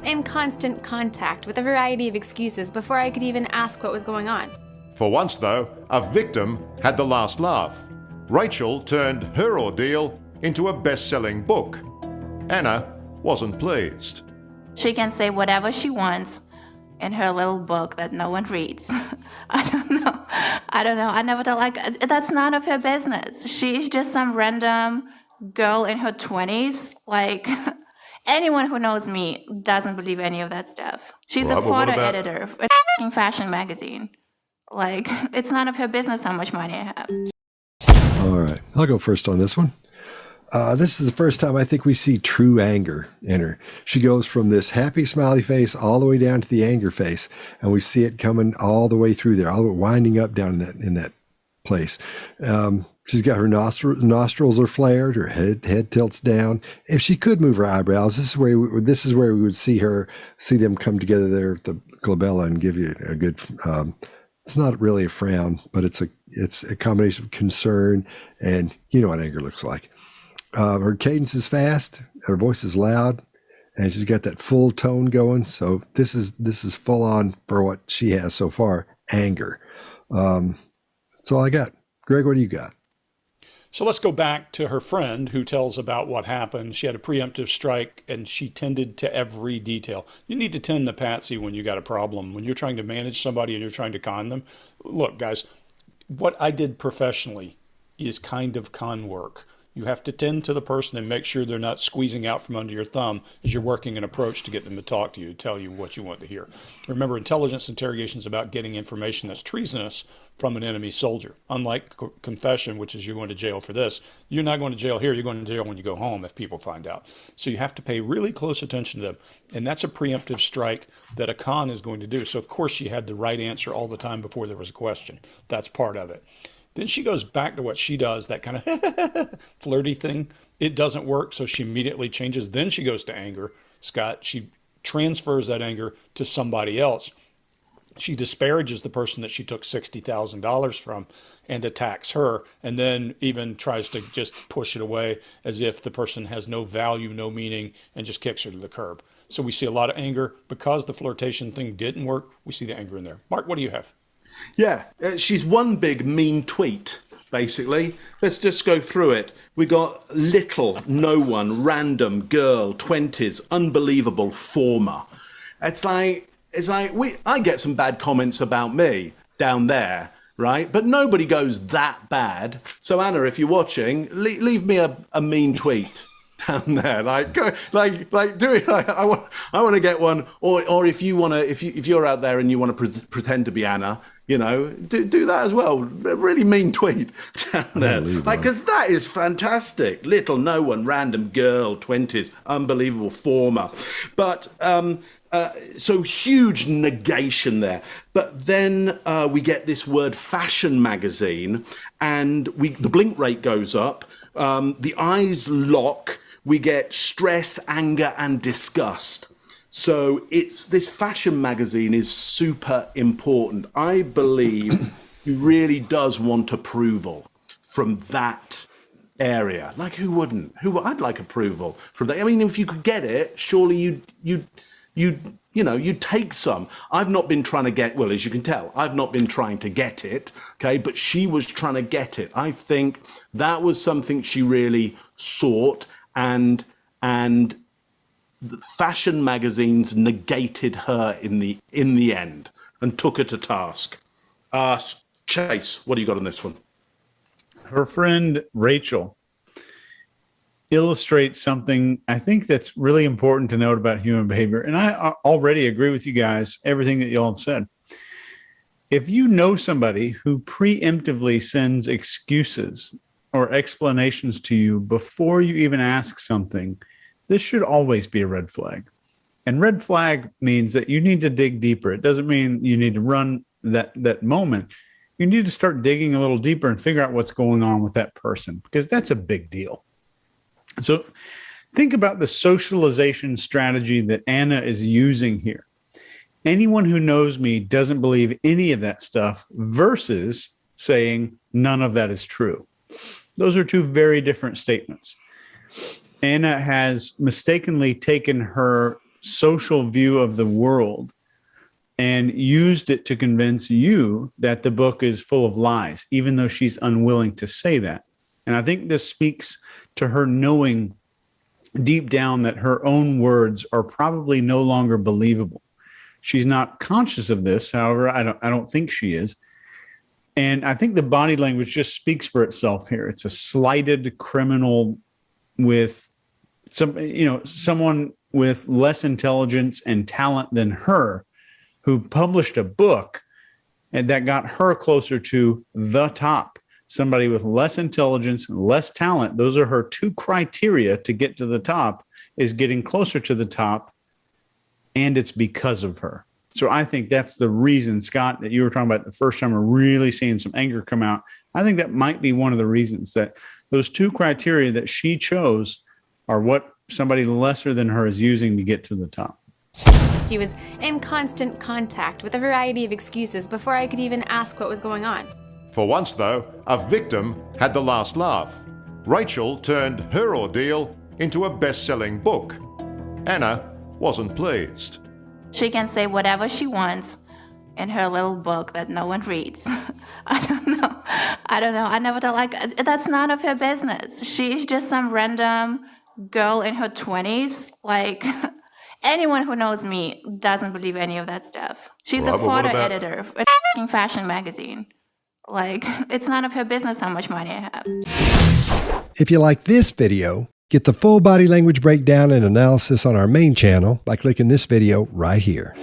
in constant contact with a variety of excuses before I could even ask what was going on. For once, though, a victim had the last laugh. Rachel turned her ordeal into a best-selling book. Anna wasn't pleased. She can say whatever she wants in her little book that no one reads. I don't know. I never thought, like, that's none of her business. She's just some random girl in her 20s. Like, anyone who knows me doesn't believe any of that stuff. She's a photo editor of a f***ing fashion magazine. Like, it's none of her business how much money I have. All right. I'll go first on this one. This is the first time I think we see true anger in her. She goes from this happy smiley face all the way down to the anger face, and we see it coming all the way through there, all the way winding up down in that place. She's got her nostrils are flared, her head tilts down. If she could move her eyebrows, this is where we would see them come together there at the glabella and give you a good. It's not really a frown, but it's a combination of concern and you know what anger looks like. Her cadence is fast, her voice is loud, and she's got that full tone going. So this is full on for what she has so far, anger. That's all I got. Greg, what do you got? So let's go back to her friend who tells about what happened. She had a preemptive strike and she tended to every detail. You need to tend to Patsy when you got a problem. When you're trying to manage somebody and you're trying to con them. Look, guys, what I did professionally is kind of con work. You have to tend to the person and make sure they're not squeezing out from under your thumb as you're working an approach to get them to talk to you, to tell you what you want to hear. Remember, intelligence interrogation is about getting information that's treasonous from an enemy soldier. Unlike confession, which is you're going to jail for this, you're not going to jail here, you're going to jail when you go home if people find out. So you have to pay really close attention to them. And that's a preemptive strike that a con is going to do. So of course she had the right answer all the time before there was a question. That's part of it. Then she goes back to what she does, that kind of flirty thing. It doesn't work, so she immediately changes. Then she goes to anger. Scott, she transfers that anger to somebody else. She disparages the person that she took $60,000 from and attacks her, and then even tries to just push it away as if the person has no value, no meaning, and just kicks her to the curb. So we see a lot of anger. Because the flirtation thing didn't work, we see the anger in there. Mark, what do you have? Yeah, she's one big mean tweet, basically. Let's just go through it. We got little, no one, random, girl, 20s, unbelievable, former. It's like I get some bad comments about me down there, right? But nobody goes that bad. So Anna, if you're watching, leave me a mean tweet down there, like do it. Like, I want to get one, or if you want to, if you're out there and you want to pretend to be Anna, you know, do that as well. A really mean tweet down there, like, because that is fantastic. Little, no one, random, girl, 20s, unbelievable, former, but so huge negation there. But then we get this word fashion magazine, and the blink rate goes up. The eyes lock. We get stress, anger, and disgust. So this fashion magazine is super important. I believe he really does want approval from that area. Like, who wouldn't? I'd like approval from that. I mean, if you could get it, surely you'd take some. I've not been trying to get, well, as you can tell, I've not been trying to get it, okay? But she was trying to get it. I think that was something she really sought, and the fashion magazines negated her in the end and took her to task. Chase, what do you got on this one? Her friend Rachel illustrates something I think that's really important to note about human behavior. And I already agree with you guys, everything that y'all have said. If you know somebody who preemptively sends excuses or explanations to you before you even ask something, this should always be a red flag. And red flag means that you need to dig deeper. It doesn't mean you need to run that moment. You need to start digging a little deeper and figure out what's going on with that person, because that's a big deal. So think about the socialization strategy that Anna is using here. Anyone who knows me doesn't believe any of that stuff versus saying none of that is true. Those are two very different statements. Anna has mistakenly taken her social view of the world and used it to convince you that the book is full of lies, even though she's unwilling to say that. And I think this speaks to her knowing deep down that her own words are probably no longer believable. She's not conscious of this. However, I don't think she is. And I think the body language just speaks for itself here. It's a slighted criminal with someone with less intelligence and talent than her, who published a book and that got her closer to the top. Somebody with less intelligence and less talent, those are her two criteria to get to the top, is getting closer to the top, and it's because of her. So I think that's the reason, Scott, that you were talking about the first time we're really seeing some anger come out. I think that might be one of the reasons, that those two criteria that she chose are what somebody lesser than her is using to get to the top. She was in constant contact with a variety of excuses before I could even ask what was going on. For once, though, a victim had the last laugh. Rachel turned her ordeal into a best-selling book. Anna wasn't pleased. She can say whatever she wants in her little book that no one reads. I don't know. I never thought, like, that's none of her business. She's just some random girl in her 20s. Like, anyone who knows me doesn't believe any of that stuff. She's a photo editor of a fashion magazine. Like, it's none of her business how much money I have. If you like this video, get the full body language breakdown and analysis on our main channel by clicking this video right here.